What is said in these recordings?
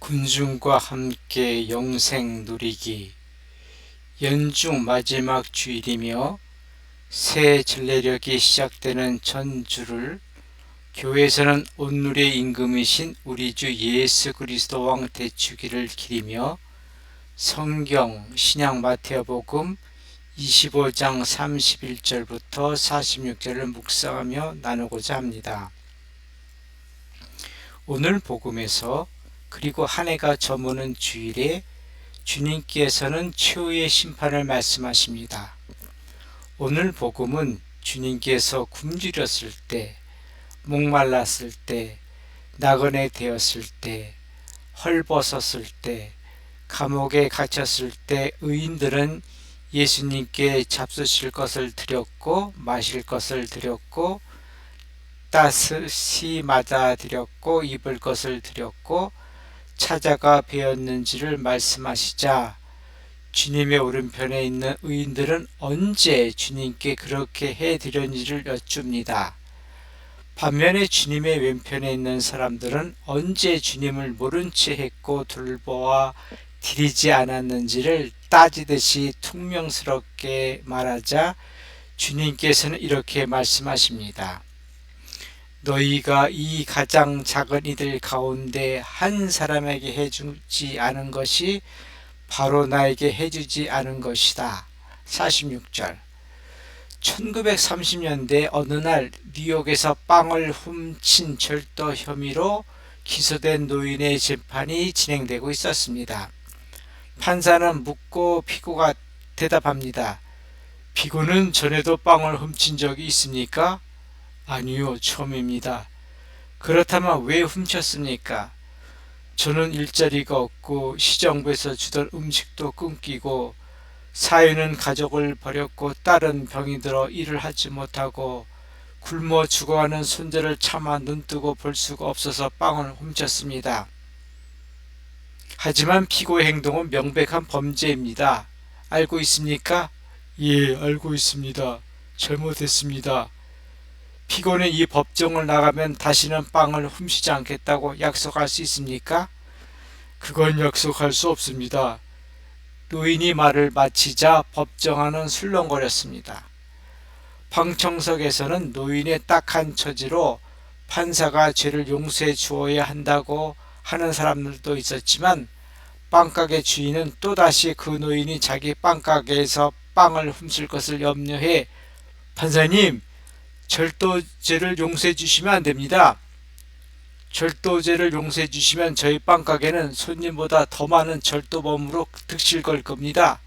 군중과 함께 영생 누리기. 연중 마지막 주일이며 새 전례력이 시작되는 전주를 교회에서는 온누리의 임금이신 우리 주 예수 그리스도 왕 대축일을 기리며 성경 신약 마태복음 25장 31절부터 46절을 묵상하며 나누고자 합니다. 오늘 복음에서 그리고 한 해가 저무는 주일에 주님께서는 최후의 심판을 말씀하십니다. 오늘 복음은 주님께서 굶주렸을 때, 목말랐을 때, 나그네 되었을 때, 헐벗었을 때, 감옥에 갇혔을 때 의인들은 예수님께 잡수실 것을 드렸고 마실 것을 드렸고 따스히 맞아 드렸고 입을 것을 드렸고 찾아가 배웠는지를 말씀하시자 주님의 오른편에 있는 의인들은 언제 주님께 그렇게 해드렸는지를 여쭙니다. 반면에 주님의 왼편에 있는 사람들은 언제 주님을 모른 채 했고 돌보아 드리지 않았는지를 따지듯이 퉁명스럽게 말하자 주님께서는 이렇게 말씀하십니다. 너희가 이 가장 작은 이들 가운데 한 사람에게 해주지 않은 것이 바로 나에게 해주지 않은 것이다. 46절. 1930년대 어느 날 뉴욕에서 빵을 훔친 절도 혐의로 기소된 노인의 재판이 진행되고 있었습니다. 판사는 묻고 피고가 대답합니다. 피고는 전에도 빵을 훔친 적이 있습니까? 아니요, 처음입니다. 그렇다면 왜 훔쳤습니까? 저는 일자리가 없고 시정부에서 주던 음식도 끊기고 사위는 가족을 버렸고 딸은 병이 들어 일을 하지 못하고 굶어 죽어가는 손자를 차마 눈뜨고 볼 수가 없어서 빵을 훔쳤습니다. 하지만 피고의 행동은 명백한 범죄입니다. 알고 있습니까? 예, 알고 있습니다. 잘못했습니다. 피고는 이 법정을 나가면 다시는 빵을 훔치지 않겠다고 약속할 수 있습니까? 그건 약속할 수 없습니다. 노인이 말을 마치자 법정안은 술렁거렸습니다. 방청석에서는 노인의 딱한 처지로 판사가 죄를 용서해 주어야 한다고 하는 사람들도 있었지만 빵가게 주인은 또다시 그 노인이 자기 빵가게에서 빵을 훔칠 것을 염려해 판사님, 절도죄를 용서해 주시면 안 됩니다. 절도죄를 용서해 주시면 저희 빵가게는 손님보다 더 많은 절도범으로 득실 걸 겁니다.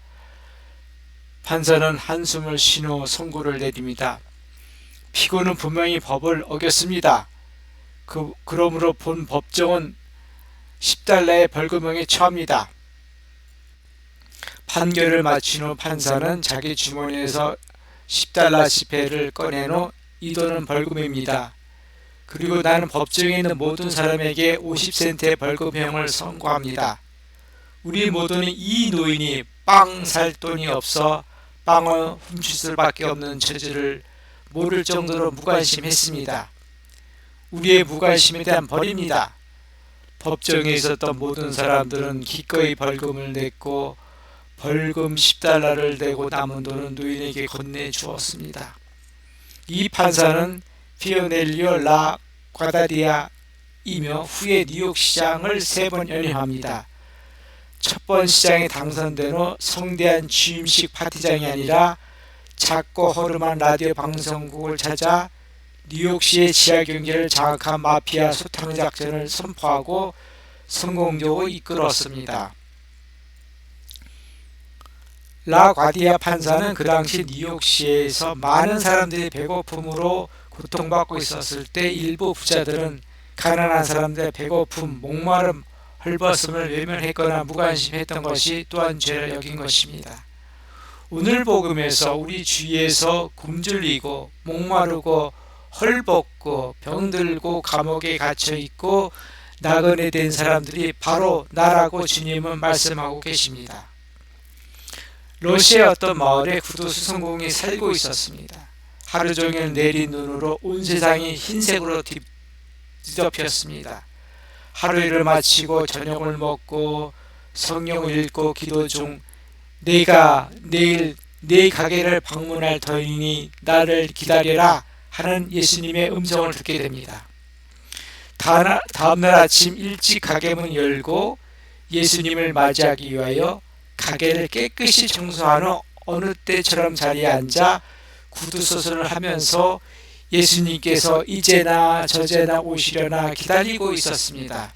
판사는 한숨을 쉰 후 선고를 내립니다. 피고는 분명히 법을 어겼습니다. 그러므로 본 법정은 10달러의 벌금형에 처합니다. 판결을 마친 후 판사는 자기 주머니에서 10달러 지폐를 꺼낸 후 이 돈은 벌금입니다. 그리고 나는 법정에 있는 모든 사람에게 50센트의 벌금형을 선고합니다. 우리 모두는 이 노인이 빵 살 돈이 없어 빵을 훔칠 수밖에 없는 처지를 모를 정도로 무관심했습니다. 우리의 무관심에 대한 벌입니다. 법정에 있었던 모든 사람들은 기꺼이 벌금을 냈고 벌금 10달러를 내고 남은 돈은 노인에게 건네주었습니다. 이 판사는 피오넬리오 라 과다리아이며 후에 뉴욕 시장을 3번 연임합니다. 첫 번 시장에 당선된 후 성대한 취임식 파티장이 아니라 작고 허름한 라디오 방송국을 찾아 뉴욕시의 지하 경제를 장악한 마피아 소탕 작전을 선포하고 성공적으로 이끌었습니다. 라 과디아 판사는 그 당시 뉴욕시에서 많은 사람들이 배고픔으로 고통받고 있었을 때 일부 부자들은 가난한 사람들의 배고픔, 목마름, 헐벗음을 외면했거나 무관심했던 것이 또한 죄를 여긴 것입니다. 오늘 복음에서 우리 주위에서 굶주리고 목마르고 헐벗고 병들고 감옥에 갇혀있고 나그네 된 사람들이 바로 나라고 주님은 말씀하고 계십니다. 러시아의 어떤 마을에 구두 수성공이 살고 있었습니다. 하루 종일 내린 눈으로 온 세상이 흰색으로 뒤덮였습니다. 하루 일을 마치고 저녁을 먹고 성경을 읽고 기도 중 내가 내일 네 가게를 방문할 터이니 나를 기다려라 하는 예수님의 음성을 듣게 됩니다. 다음날 아침 일찍 가게문 열고 예수님을 맞이하기 위하여 가게를 깨끗이 청소한 후 어느 때처럼 자리에 앉아 구두소설을 하면서 예수님께서 이제나 저제나 오시려나 기다리고 있었습니다.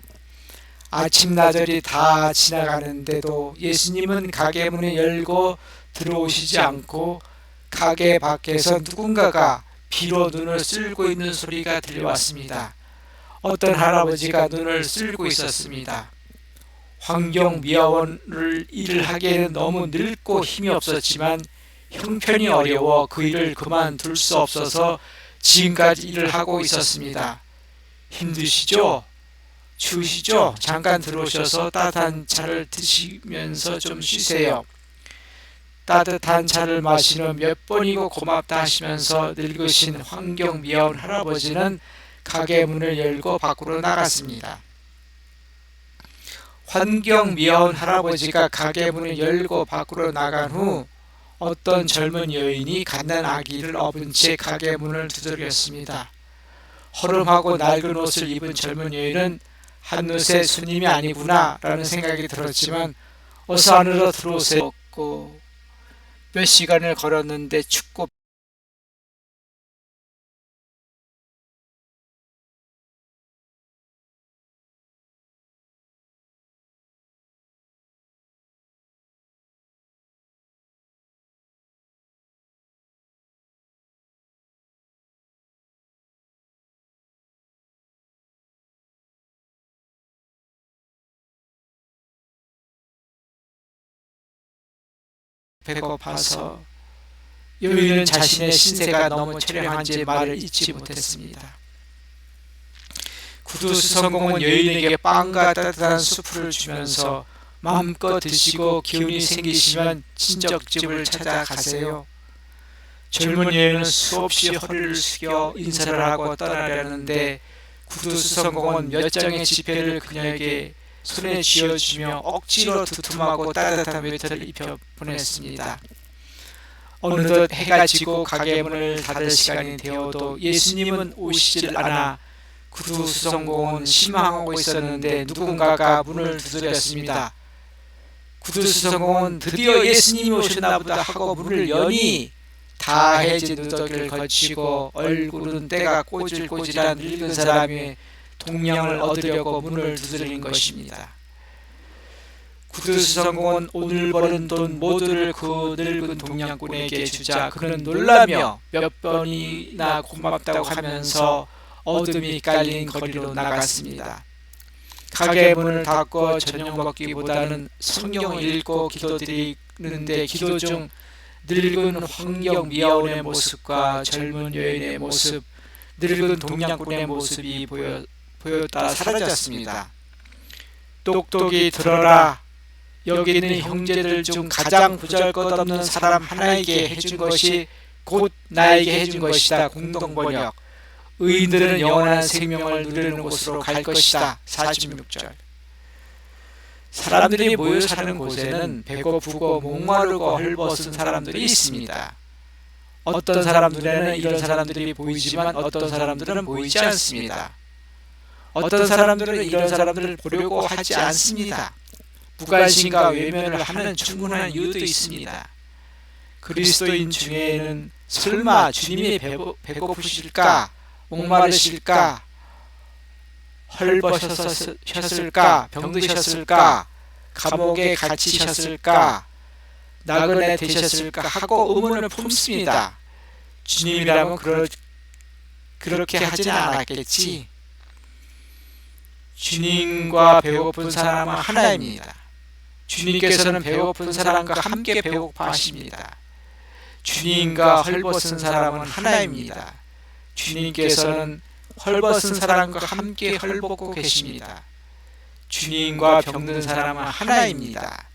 아침나절이 다 지나가는데도 예수님은 가게 문을 열고 들어오시지 않고 가게 밖에서 누군가가 비로 눈을 쓸고 있는 소리가 들려왔습니다. 어떤 할아버지가 눈을 쓸고 있었습니다. 환경미화원을 일을 하기에는 너무 늙고 힘이 없었지만 형편이 어려워 그 일을 그만둘 수 없어서 지금까지 일을 하고 있었습니다. 힘드시죠? 추우시죠? 잠깐 들어오셔서 따뜻한 차를 드시면서 좀 쉬세요. 따뜻한 차를 마시는 몇 번이고 고맙다 하시면서 늙으신 환경미화원 할아버지는 가게 문을 열고 밖으로 나갔습니다. 환경미화원 할아버지가 가게 문을 열고 밖으로 나간 후 어떤 젊은 여인이 갓난 아기를 업은 채 가게 문을 두드렸습니다. 허름하고 낡은 옷을 입은 젊은 여인은 한누세 손님이 아니구나 라는 생각이 들었지만 어서 안으로 들어오세요. 몇 시간을 걸었는데 춥고 배고파서 여인은 자신의 신세가 너무 처량한지 말을 잇지 못했습니다. 구두수성공은 여인에게 빵과 따뜻한 수프를 주면서 마음껏 드시고 기운이 생기시면 친척집을 찾아가세요. 젊은 여인은 수없이 허리를 숙여 인사를 하고 떠나려는데 구두수성공은 몇 장의 지폐를 그녀에게 손에 쥐어주며 억지로 두툼하고 따뜻한 외투를 입혀 보냈습니다. 어느덧 해가 지고 가게 문을 닫을 시간이 되어도 예수님은 오시질 않아 구두수성공은 실망하고 있었는데 누군가가 문을 두드렸습니다. 구두수성공은 드디어 예수님이 오셨나 보다 하고 문을 여니 다 해진 누더기를 거치고 얼굴은 때가 꼬질꼬질한 늙은 사람이 동량을 얻으려고 문을 두드린 것입니다. 구두수성공은 오늘 버는 돈 모두를 그 늙은 동량꾼에게 주자 그는 놀라며 몇 번이나 고맙다고 하면서 어둠이 깔린 거리로 나갔습니다. 가게 문을 닫고 저녁 먹기보다는 성경을 읽고 기도드리는데 기도 중 늙은 환경미화원의 모습과 젊은 여인의 모습, 늙은 동양꾼의 모습이 보였다 사라졌습니다. 똑똑히 들어라. 여기 있는 형제들 중 가장 보잘것없는 사람 하나에게 해준 것이 곧 나에게 해준 것이다. 공동번역. 의인들은 영원한 생명을 누리는 곳으로 갈 것이다. 46절. 사람들이 모여 사는 곳에는 배고프고 목마르고 헐벗은 사람들이 있습니다. 어떤 사람 눈에는 이런 사람들이 보이지만 어떤 사람들은 보이지 않습니다. 어떤 사람들은 이런 사람들을 보려고 하지 않습니다. 무관심과 외면을 하는 충분한 이유도 있습니다. 그리스도인 중에는 설마 주님이 배고프실까? 목마르실까? 헐벗으셨을까? 병드셨을까? 감옥에 갇히셨을까? 나그네 되셨을까? 하고 의문을 품습니다. 주님이라면 그렇게 하지는 않았겠지. 주님과 배고픈 사람은 하나입니다. 주님께서는 배고픈 사람과 함께 배고파 하십니다. 주님과 헐벗은 사람은 하나입니다. 주님께서는 헐벗은 사람과 함께 헐벗고 계십니다. 주님과 병든 사람은 하나입니다.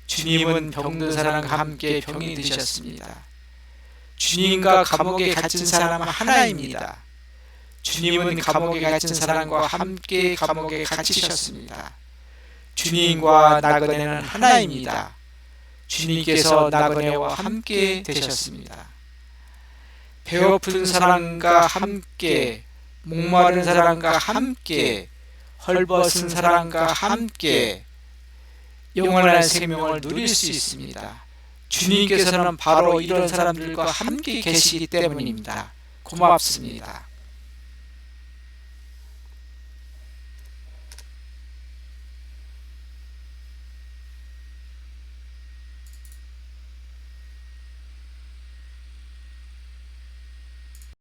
주님은 병든 사람과 함께 병이 드셨습니다. 주님과 감옥에 갇힌 사람은 하나입니다. 주님은 감옥에 갇힌 사람과 함께 감옥에 갇히셨습니다. 주님과 나그네는 하나입니다. 주님께서 나그네와 함께 되셨습니다. 배고픈 사람과 함께, 목마른 사람과 함께, 헐벗은 사람과 함께 영원한 생명을 누릴 수 있습니다. 주님께서는 바로 이런 사람들과 함께 계시기 때문입니다. 고맙습니다.